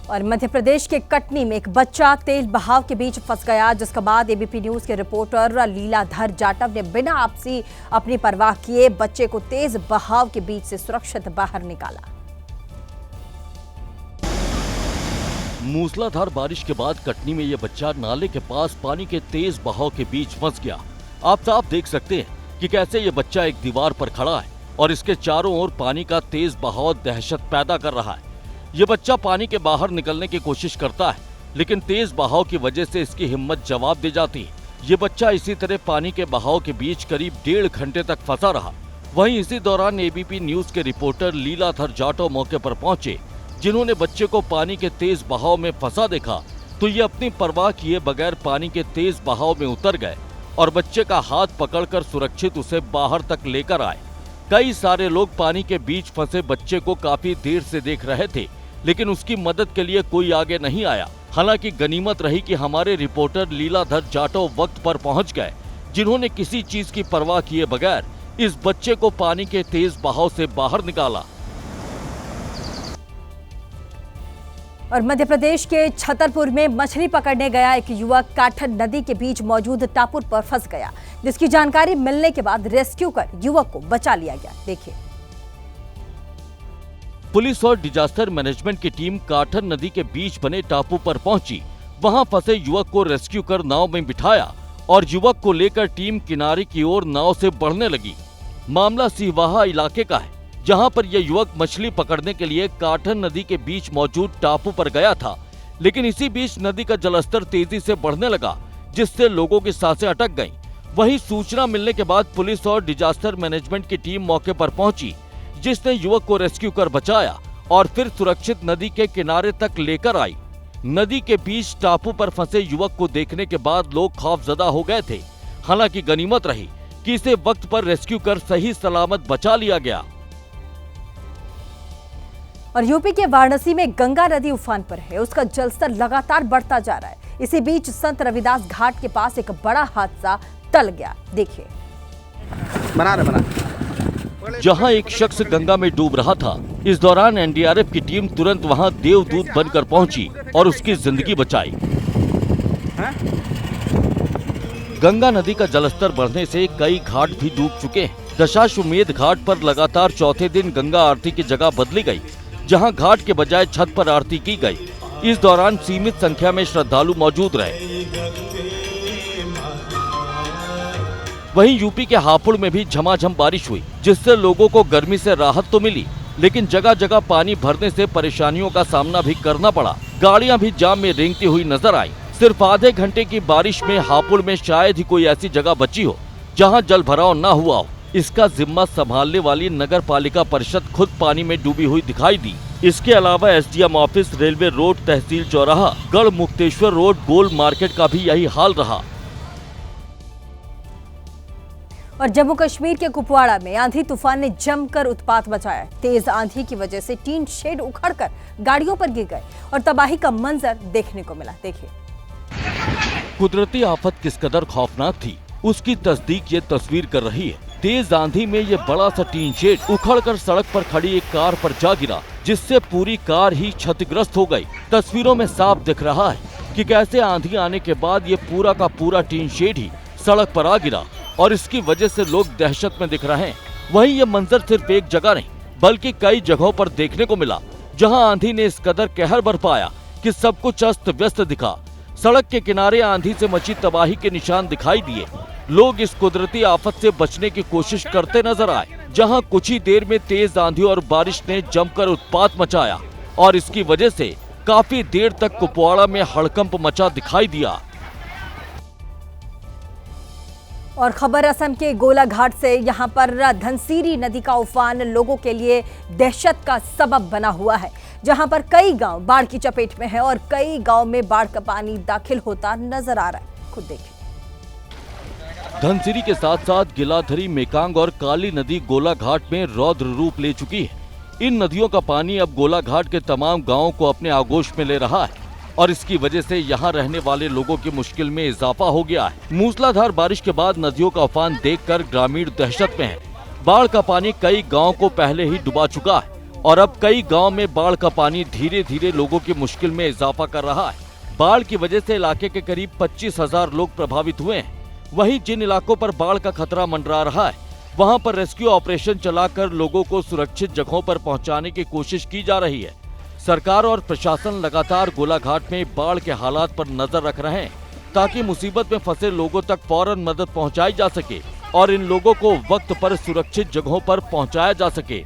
और मध्य प्रदेश के कटनी में एक बच्चा तेज बहाव के बीच फंस गया, जिसके बाद एबीपी न्यूज के रिपोर्टर लीलाधर जाटव ने बिना आपसी अपनी परवाह किए बच्चे को तेज बहाव के बीच से सुरक्षित बाहर निकाला। मूसलाधार बारिश के बाद कटनी में यह बच्चा नाले के पास पानी के तेज बहाव के बीच फंस गया। आप साफ देख सकते हैं कि कैसे ये बच्चा एक दीवार पर खड़ा है और इसके चारों ओर पानी का तेज बहाव दहशत पैदा कर रहा है। ये बच्चा पानी के बाहर निकलने की कोशिश करता है, लेकिन तेज बहाव की वजह से इसकी हिम्मत जवाब दे जाती है। ये बच्चा इसी तरह पानी के बहाव के बीच करीब 1.5 घंटे तक फंसा रहा। वहीं इसी दौरान एबीपी न्यूज के रिपोर्टर लीलाधर जाटव मौके पर पहुंचे, जिन्होंने बच्चे को पानी के तेज बहाव में फंसा देखा तो ये अपनी परवाह किए बगैर पानी के तेज बहाव में उतर गए और बच्चे का हाथ पकड़कर सुरक्षित उसे बाहर तक लेकर आए। कई सारे लोग पानी के बीच फंसे बच्चे को काफी देर से देख रहे थे, लेकिन उसकी मदद के लिए कोई आगे नहीं आया। हालांकि गनीमत रही कि हमारे रिपोर्टर लीलाधर जाटव वक्त पर पहुंच गए, जिन्होंने किसी चीज की परवाह किए बगैर इस बच्चे को पानी के तेज बहाव से बाहर निकाला। और मध्य प्रदेश के छतरपुर में मछली पकड़ने गया एक युवक काठन नदी के बीच मौजूद टापू पर फंस गया, जिसकी जानकारी मिलने के बाद रेस्क्यू कर युवक को बचा लिया गया। देखिए, पुलिस और डिजास्टर मैनेजमेंट की टीम काठन नदी के बीच बने टापू पर पहुंची। वहां फंसे युवक को रेस्क्यू कर नाव में बिठाया और युवक को लेकर टीम किनारे की ओर नाव से बढ़ने लगी। मामला सिहवाहा इलाके का है, जहां पर यह युवक मछली पकड़ने के लिए काठन नदी के बीच मौजूद टापू पर गया था, लेकिन इसी बीच नदी का जलस्तर तेजी से बढ़ने लगा, जिससे लोगों की सांसें अटक गईं। वहीं सूचना मिलने के बाद पुलिस और डिजास्टर मैनेजमेंट की टीम मौके पर पहुंची, जिसने युवक को रेस्क्यू कर बचाया और फिर सुरक्षित नदी के किनारे तक लेकर आई। नदी के बीच टापू पर फंसे युवक को देखने के बाद लोग खौफजदा हो गए थे। हालांकि गनीमत रही कि इसे वक्त पर रेस्क्यू कर सही सलामत बचा लिया गया। और यूपी के वाराणसी में गंगा नदी उफान पर है, उसका जलस्तर लगातार बढ़ता जा रहा है। इसी बीच संत रविदास घाट के पास एक बड़ा हादसा टल गया। देखिए, जहां एक शख्स गंगा में डूब रहा था, इस दौरान एनडीआरएफ की टीम तुरंत वहां देवदूत बनकर पहुंची और उसकी जिंदगी बचाई। गंगा नदी का जलस्तर बढ़ने से कई घाट भी डूब चुके हैं। दशाश्वमेध घाट पर लगातार चौथे दिन गंगा आरती की जगह बदली गई, जहां घाट के बजाय छत पर आरती की गई। इस दौरान सीमित संख्या में श्रद्धालु मौजूद रहे। वहीं यूपी के हापुड़ में भी झमाझम बारिश हुई, जिससे लोगों को गर्मी से राहत तो मिली, लेकिन जगह जगह पानी भरने से परेशानियों का सामना भी करना पड़ा। गाड़ियां भी जाम में रेंगती हुई नजर आई। सिर्फ आधे घंटे की बारिश में हापुड़ में शायद ही कोई ऐसी जगह बची हो जहां जल भराव न हुआ हो। इसका जिम्मा संभालने वाली नगर पालिका परिषद खुद पानी में डूबी हुई दिखाई दी। इसके अलावा एसडीएम ऑफिस, रेलवे रोड, तहसील चौराहा, गढ़ मुक्तेश्वर रोड, गोल मार्केट का भी यही हाल रहा। और जम्मू कश्मीर के कुपवाड़ा में आंधी तूफान ने जमकर उत्पात मचाया। तेज आंधी की वजह से टीन शेड उखड़कर गाड़ियों पर गिर गए और तबाही का मंजर देखने को मिला। देखिए, कुदरती आफत किस कदर खौफनाक थी, उसकी तस्दीक ये तस्वीर कर रही है। तेज आंधी में ये बड़ा सा टीन शेड उखड़कर सड़क पर खड़ी एक कार पर जा गिरा, जिससे पूरी कार ही क्षतिग्रस्त हो गई। तस्वीरों में साफ दिख रहा है कि कैसे आंधी आने के बाद ये पूरा का पूरा टीन शेड ही सड़क पर आ गिरा और इसकी वजह से लोग दहशत में दिख रहे हैं। वहीं ये मंजर सिर्फ एक जगह नहीं, बल्कि कई जगहों पर देखने को मिला, जहां आंधी ने इस कदर कहर बरपाया कि सब कुछ अस्त व्यस्त दिखा। सड़क के किनारे आंधी से मची तबाही के निशान दिखाई दिए। लोग इस कुदरती आफत से बचने की कोशिश करते नजर आए, जहां कुछ ही देर में तेज आंधी और बारिश ने जमकर उत्पात मचाया और इसकी वजह से काफी देर तक कुपवाड़ा में हड़कंप मचा दिखाई दिया। और खबर असम के गोलाघाट से, यहां पर धनसिरी नदी का उफान लोगों के लिए दहशत का सबब बना हुआ है, जहां पर कई गांव बाढ़ की चपेट में है और कई गांव में बाढ़ का पानी दाखिल होता नजर आ रहा है। खुद देखिए, धनसिरी के साथ साथ गिलाधरी, मेकांग और काली नदी गोलाघाट में रौद्र रूप ले चुकी है। इन नदियों का पानी अब गोलाघाट के तमाम गांवों को अपने आगोश में ले रहा है और इसकी वजह से यहाँ रहने वाले लोगों की मुश्किल में इजाफा हो गया है। मूसलाधार बारिश के बाद नदियों का उफान देखकर ग्रामीण दहशत में है। बाढ़ का पानी कई गांवों को पहले ही डुबा चुका है और अब कई गांव में बाढ़ का पानी धीरे धीरे लोगों की मुश्किल में इजाफा कर रहा है। बाढ़ की वजह से इलाके के करीब 25,000 लोग प्रभावित हुए हैं। वहीं जिन इलाकों पर बाढ़ का खतरा मंडरा रहा है, वहां पर रेस्क्यू ऑपरेशन चलाकर लोगों को सुरक्षित जगहों पर पहुंचाने की कोशिश की जा रही है। सरकार और प्रशासन लगातार गोलाघाट में बाढ़ के हालात पर नजर रख रहे हैं ताकि मुसीबत में फंसे लोगों तक फौरन मदद पहुंचाई जा सके और इन लोगों को वक्त पर सुरक्षित जगहों पर पहुंचाया जा सके।